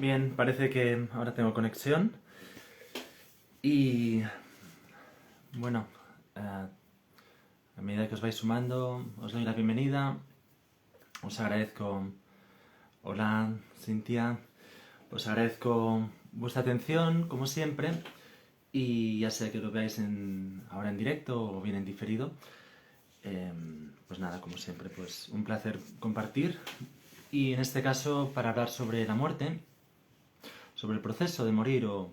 Bien, parece que ahora tengo conexión y bueno, a medida que os vais sumando, os doy la bienvenida, os agradezco, hola Cintia, os agradezco vuestra atención como siempre y ya sea que lo veáis ahora en directo o bien en diferido, pues nada, como siempre, pues un placer compartir y en este caso para hablar sobre la muerte, sobre el proceso de morir o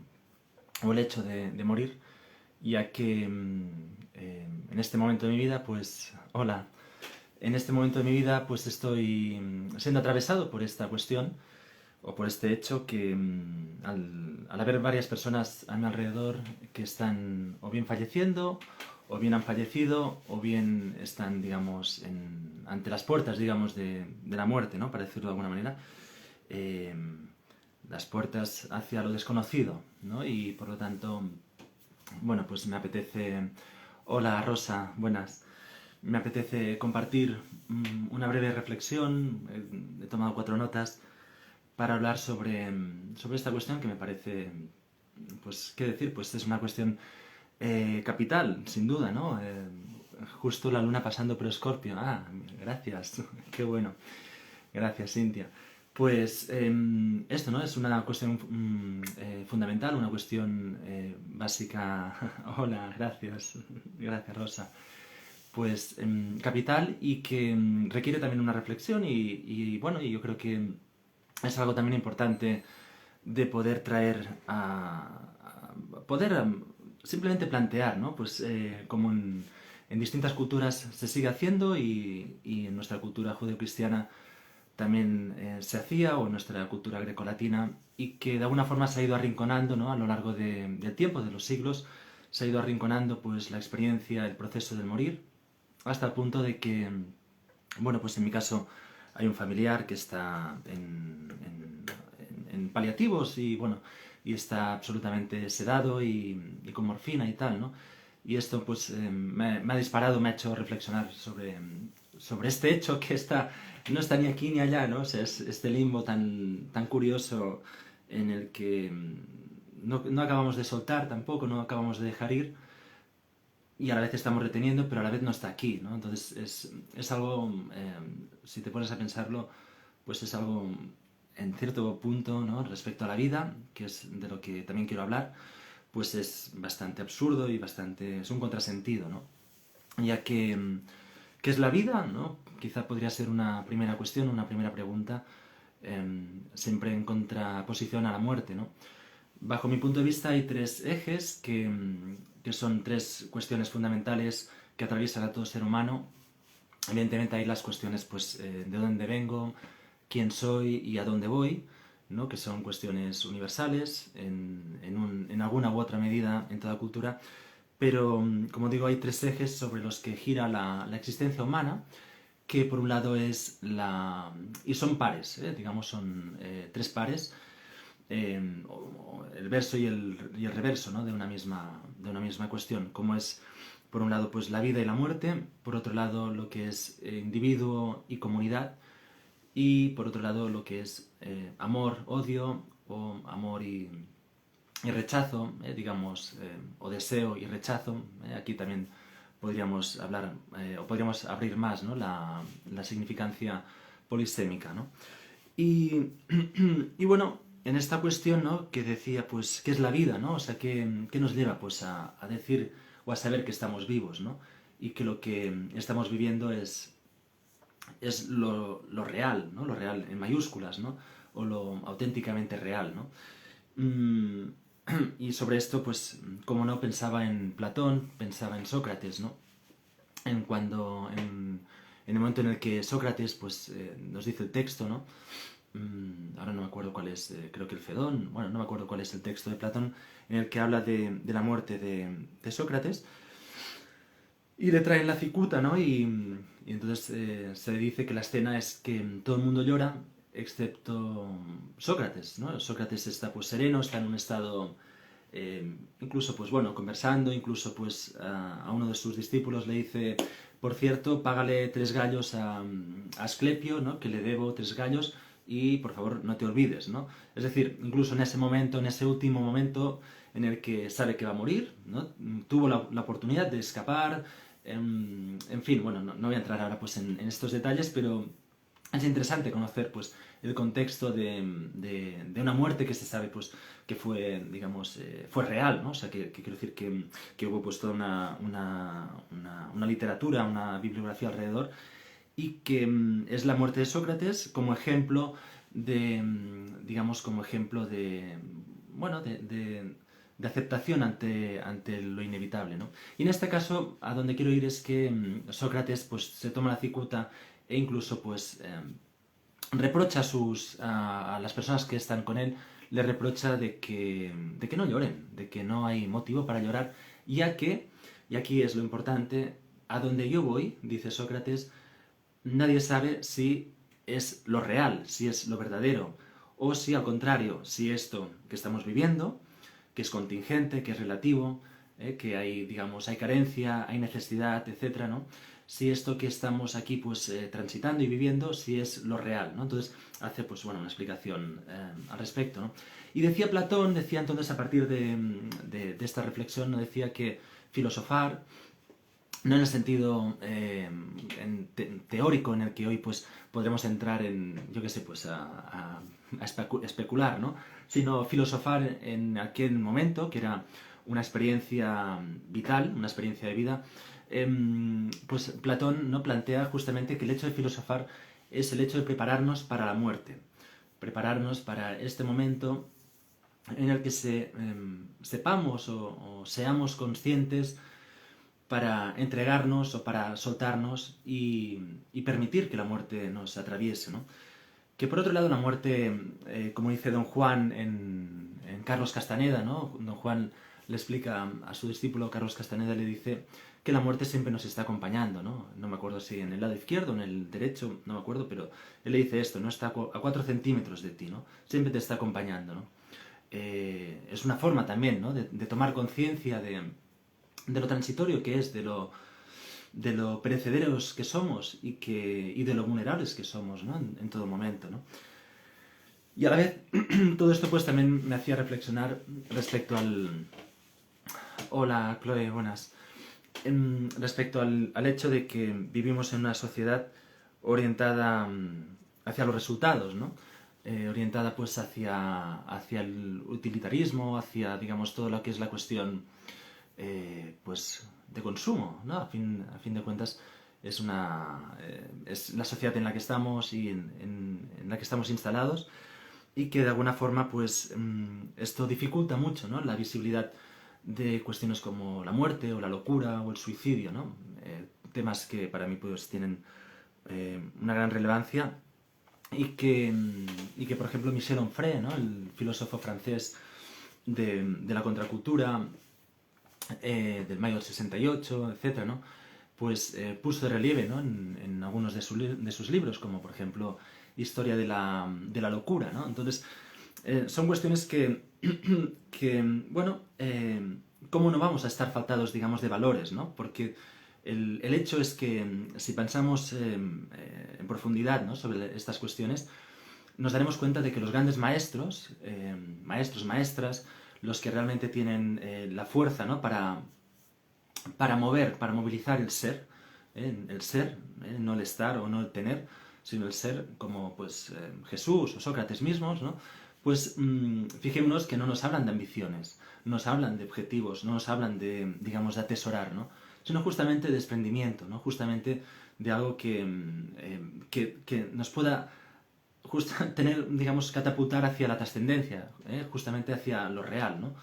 el hecho de morir, ya que en este momento de mi vida, pues, hola, en este momento de mi vida, pues estoy siendo atravesado por esta cuestión o por este hecho que al haber varias personas a mi alrededor que están o bien falleciendo, o bien han fallecido, o bien están, digamos, ante las puertas, digamos, de la muerte, ¿no? Para decirlo de alguna manera. Eh, las puertas hacia lo desconocido, ¿no? Y por lo tanto, bueno, pues me apetece... Hola Rosa, buenas. Me apetece compartir una breve reflexión, he tomado 4 notas, para hablar sobre esta cuestión que me parece, pues, ¿qué decir? Pues es una cuestión capital, sin duda, ¿no? Justo la luna pasando por Escorpio. Ah, gracias, qué bueno. Gracias, Cintia. Pues esto, ¿no? Es una cuestión fundamental, una cuestión básica. Hola, gracias. Gracias, Rosa. Pues capital y que requiere también una reflexión bueno, y yo creo que es algo también importante de poder traer a poder simplemente plantear, ¿no? Pues como en distintas culturas se sigue haciendo y en nuestra cultura judeocristiana también se hacía, o en nuestra cultura grecolatina, y que de alguna forma se ha ido arrinconando, ¿no? A lo largo del tiempo, de los siglos, se ha ido arrinconando pues la experiencia, el proceso del morir, hasta el punto de que, bueno, pues en mi caso hay un familiar que está en paliativos y, bueno, y está absolutamente sedado y con morfina y tal, ¿no? Y esto pues me ha disparado, me ha hecho reflexionar sobre este hecho que no está ni aquí ni allá, ¿no? O sea, es este limbo tan curioso en el que no acabamos de soltar tampoco, no acabamos de dejar ir y a la vez estamos reteniendo, pero a la vez no está aquí, ¿no? Entonces es algo, si te pones a pensarlo, pues es algo en cierto punto, ¿no? Respecto a la vida, que es de lo que también quiero hablar, pues es bastante absurdo y es un contrasentido, ¿no? Ya que, ¿qué es la vida? ¿No? Quizá podría ser una primera cuestión, una primera pregunta, siempre en contraposición a la muerte, ¿no? Bajo mi punto de vista hay tres ejes que son tres cuestiones fundamentales que atraviesan a todo ser humano. Evidentemente hay las cuestiones pues, de dónde vengo, quién soy y a dónde voy, ¿no? Que son cuestiones universales en alguna u otra medida en toda cultura, pero como digo hay tres ejes sobre los que gira la existencia humana, que por un lado es y son pares, digamos son tres pares, el verso y el reverso, ¿no? de una misma cuestión, como es por un lado pues la vida y la muerte, por otro lado lo que es individuo y comunidad, y por otro lado lo que es amor, odio, o amor y rechazo, digamos, o deseo y rechazo. Aquí también podríamos hablar, o podríamos abrir más, ¿no? la significancia polisémica, ¿no? Y, y bueno, en esta cuestión, ¿no? Que decía, pues, ¿qué es la vida, ¿no? O sea, ¿qué nos lleva, pues, a decir o a saber que estamos vivos, ¿no? Y que lo que estamos viviendo es lo real, ¿no? Lo real en mayúsculas, ¿no? O lo auténticamente real, ¿no? Y sobre esto, pues, como no, pensaba en Platón, pensaba en Sócrates, ¿no? En el momento en el que Sócrates, pues, nos dice el texto, ¿no? Ahora no me acuerdo cuál es, creo que el Fedón, bueno, no me acuerdo cuál es el texto de Platón, en el que habla de la muerte de Sócrates, y le traen la cicuta, ¿no? Y entonces se le dice que la escena es que todo el mundo llora, excepto Sócrates, ¿no? Sócrates está pues sereno, está en un estado, incluso pues bueno, conversando, incluso pues a uno de sus discípulos le dice, por cierto, págale 3 gallos a Asclepio, ¿no? Que le debo 3 gallos, y por favor no te olvides, ¿no? Es decir, incluso en ese momento, en ese último momento en el que sabe que va a morir, ¿no? Tuvo la oportunidad de escapar, en fin, bueno, no voy a entrar ahora pues en estos detalles, pero es interesante conocer pues el contexto de una muerte que se sabe pues que fue, digamos, fue real, ¿no? O sea, que quiero decir que hubo pues toda una literatura, una bibliografía alrededor, y que es la muerte de Sócrates como ejemplo digamos, como ejemplo bueno, de aceptación ante lo inevitable, ¿no? Y en este caso, a donde quiero ir es que Sócrates pues se toma la cicuta e incluso pues reprocha a las personas que están con él, le reprocha de que no lloren, de que no hay motivo para llorar, ya que, y aquí es lo importante, a donde yo voy, dice Sócrates, nadie sabe si es lo real, si es lo verdadero, o si al contrario, si esto que estamos viviendo, que es contingente, que es relativo, que hay, digamos, hay carencia, hay necesidad, etcétera, ¿no? Si esto que estamos aquí, pues, transitando y viviendo, si es lo real, ¿no? Entonces, hace, pues, bueno, una explicación al respecto, ¿no? Y decía Platón, decía entonces, a partir de esta reflexión, ¿no? Decía que filosofar, no en el sentido teórico en el que hoy pues podremos entrar en, yo qué sé, pues a especular, ¿no? Sino filosofar en aquel momento, que era una experiencia vital, una experiencia de vida, pues Platón no plantea justamente que el hecho de filosofar es el hecho de prepararnos para la muerte, prepararnos para este momento en el que sepamos o seamos conscientes para entregarnos o para soltarnos y permitir que la muerte nos atraviese, ¿no? Que por otro lado la muerte, como dice Don Juan en Carlos Castaneda, ¿no? Don Juan le explica a su discípulo Carlos Castaneda, le dice que la muerte siempre nos está acompañando, ¿no? No me acuerdo si en el lado izquierdo o en el derecho, no me acuerdo, pero él le dice esto, ¿no? Está a 4 centímetros de ti, ¿no? Siempre te está acompañando, ¿no? Es una forma también, ¿no? de tomar conciencia de lo transitorio que es, de lo perecederos que somos y de lo vulnerables que somos, ¿no? En todo momento, ¿no? Y a la vez, todo esto pues también me hacía reflexionar respecto al... Hola, Chloe, buenas. Respecto al hecho de que vivimos en una sociedad orientada hacia los resultados, ¿no? Orientada pues hacia el utilitarismo, hacia, digamos, todo lo que es la cuestión pues de consumo, ¿no? A fin de cuentas es es la sociedad en la que estamos y en la que estamos instalados, y que de alguna forma pues esto dificulta mucho, ¿no? La visibilidad de cuestiones como la muerte o la locura o el suicidio, ¿no? Temas que para mí pues tienen una gran relevancia y que por ejemplo Michel Onfray, ¿no? El filósofo francés de la contracultura, del mayo del 68, etcétera, ¿no? Pues puso de relieve, ¿no? en algunos de sus libros, como por ejemplo Historia de la locura, ¿no? Entonces, son cuestiones bueno, ¿cómo no vamos a estar faltados, digamos, de valores, ¿no? Porque el hecho es que si pensamos en profundidad, ¿no? Sobre estas cuestiones, nos daremos cuenta de que los grandes maestros, maestras, los que realmente tienen la fuerza, ¿no? para mover, para movilizar el ser, no el estar o no el tener, sino el ser, como pues Jesús o Sócrates mismos, ¿no? Pues fijémonos que no nos hablan de ambiciones, no nos hablan de objetivos, no nos hablan de, digamos, de atesorar, ¿no? Sino justamente de desprendimiento, ¿no? Justamente de algo que nos pueda tener, digamos, catapultar hacia la trascendencia, justamente hacia lo real, ¿no?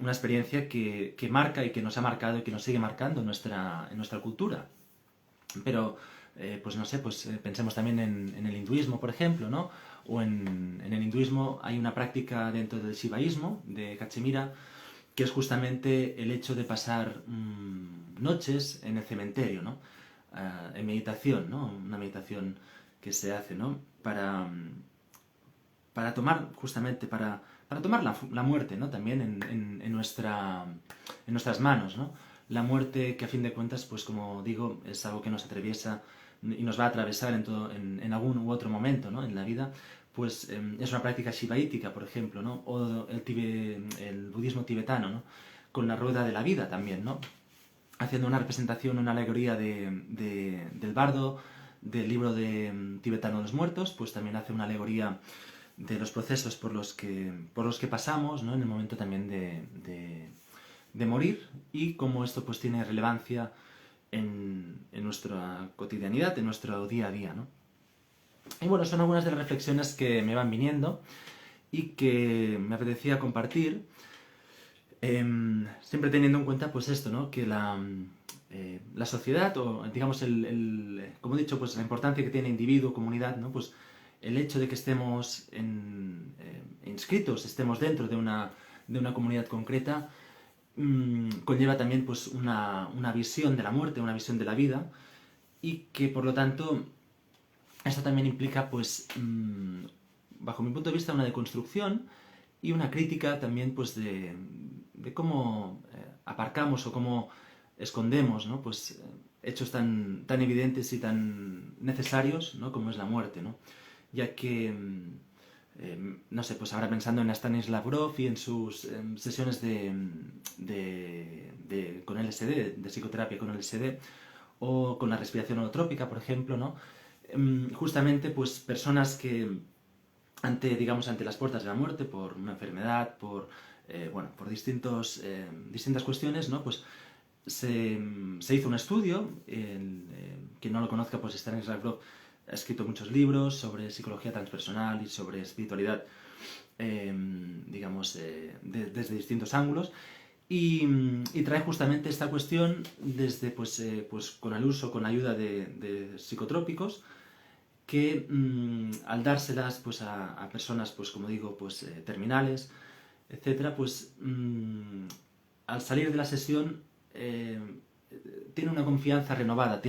Una experiencia que marca y que nos ha marcado y que nos sigue marcando en nuestra cultura. Pero, pues no sé, pues pensemos también en el hinduismo, por ejemplo, ¿no? O en el hinduismo hay una práctica dentro del shivaísmo, de Cachemira, que es justamente el hecho de pasar noches en el cementerio, ¿no? En meditación, ¿no? Una meditación que se hace, ¿no? Para tomar, justamente, para tomar la muerte, ¿no? También en nuestras manos, ¿no? La muerte que a fin de cuentas, pues como digo, es algo que nos atraviesa y nos va a atravesar en algún u otro momento, ¿no? En la vida, pues es una práctica shivaítica, por ejemplo, ¿no? O el budismo tibetano, ¿no? Con la rueda de la vida también, ¿no? Haciendo una representación, una alegoría del bardo, del libro tibetano de los muertos, pues también hace una alegoría de los procesos por los que pasamos, ¿no? En el momento también de morir, y cómo esto pues tiene relevancia en nuestra cotidianidad, en nuestro día a día, ¿no? Y bueno, son algunas de las reflexiones que me van viniendo y que me apetecía compartir, siempre teniendo en cuenta pues esto, ¿no? Que la sociedad, o digamos, como he dicho, pues la importancia que tiene individuo, comunidad, ¿no? Pues el hecho de que estemos inscritos, estemos dentro de una comunidad concreta, conlleva también pues una visión de la muerte, una visión de la vida, y que por lo tanto esto también implica, pues, bajo mi punto de vista, una deconstrucción y una crítica también, pues, de cómo aparcamos o cómo escondemos, ¿no? Pues, hechos tan evidentes y tan necesarios, ¿no? Como es la muerte, ¿no? Ya que, no sé, pues ahora pensando en Stanislav Grof y en sus sesiones con LSD, de psicoterapia con LSD, o con la respiración holotrópica, por ejemplo, ¿no? Justamente pues personas que ante las puertas de la muerte, por una enfermedad, por distintas cuestiones, ¿no? Pues se hizo un estudio, quien no lo conozca, pues Stanislav Grof ha escrito muchos libros sobre psicología transpersonal y sobre espiritualidad, desde distintos ángulos, y trae justamente esta cuestión desde, pues con el uso, con la ayuda de psicotrópicos, que al dárselas pues a personas, pues como digo, pues terminales, etcétera, pues al salir de la sesión tienen una confianza renovada,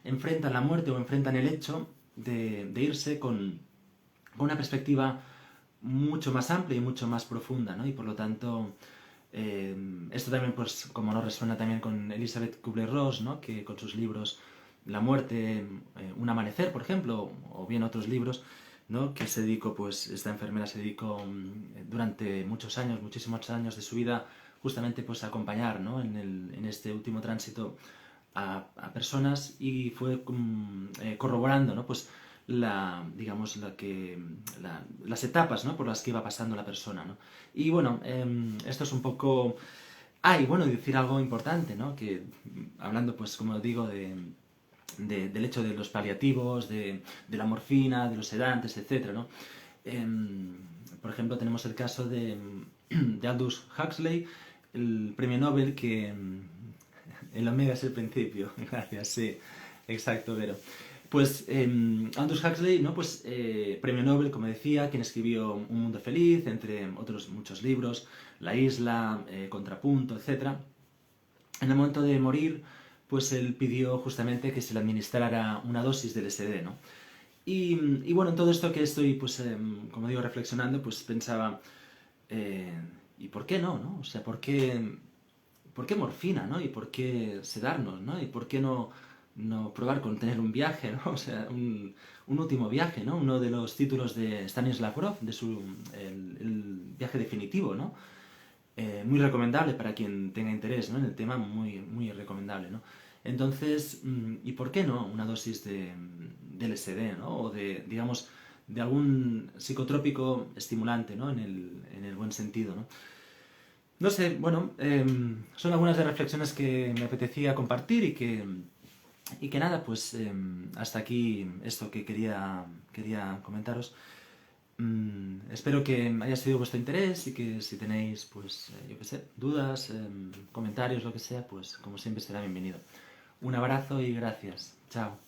enfrentan la muerte o enfrentan el hecho de irse con una perspectiva mucho más amplia y mucho más profunda, ¿no? Y por lo tanto, esto también, pues, como nos resuena también con Elizabeth Kubler-Ross, ¿no? Que con sus libros La muerte, un amanecer, por ejemplo, o bien otros libros, ¿no? Que esta enfermera se dedicó durante muchos años, muchísimos años de su vida, justamente pues a acompañar, ¿no? En este último tránsito a personas, y fue corroborando, ¿no? Pues las etapas, ¿no? Por las que iba pasando la persona, ¿no? Y bueno, esto es un poco... y bueno, decir algo importante, ¿no? Que hablando, pues como digo, del hecho de los paliativos, de la morfina, de los sedantes, etc., ¿no? Por ejemplo, tenemos el caso de Aldous Huxley, el premio Nobel, que el omega es el principio. Gracias, sí, exacto, Vero. Pues Aldous Huxley, ¿no? Pues premio Nobel, como decía, quien escribió Un mundo feliz, entre otros muchos libros, La isla, Contrapunto, etc. En el momento de morir, pues él pidió justamente que se le administrara una dosis de LSD, ¿no? Y bueno, en todo esto que estoy, pues, como digo, reflexionando, pues pensaba, ¿y por qué no, no? O sea, ¿por qué morfina, no? ¿Y por qué sedarnos, no? ¿Y por qué no probar con tener un viaje, ¿no? O sea, un último viaje, ¿no? Uno de los títulos de Stanislav Grof, de el viaje definitivo, ¿no? Muy recomendable para quien tenga interés, ¿no? En el tema, muy, muy recomendable, ¿no? Entonces, ¿y por qué no una dosis de LSD, ¿no? O digamos, de algún psicotrópico estimulante, ¿no? En el buen sentido, ¿no? No sé, bueno, son algunas de las reflexiones que me apetecía compartir, y que nada, pues hasta aquí esto que quería comentaros. Espero que haya sido de vuestro interés, y que si tenéis, pues, yo qué sé, dudas, comentarios, lo que sea, pues como siempre será bienvenido. Un abrazo y gracias. Chao.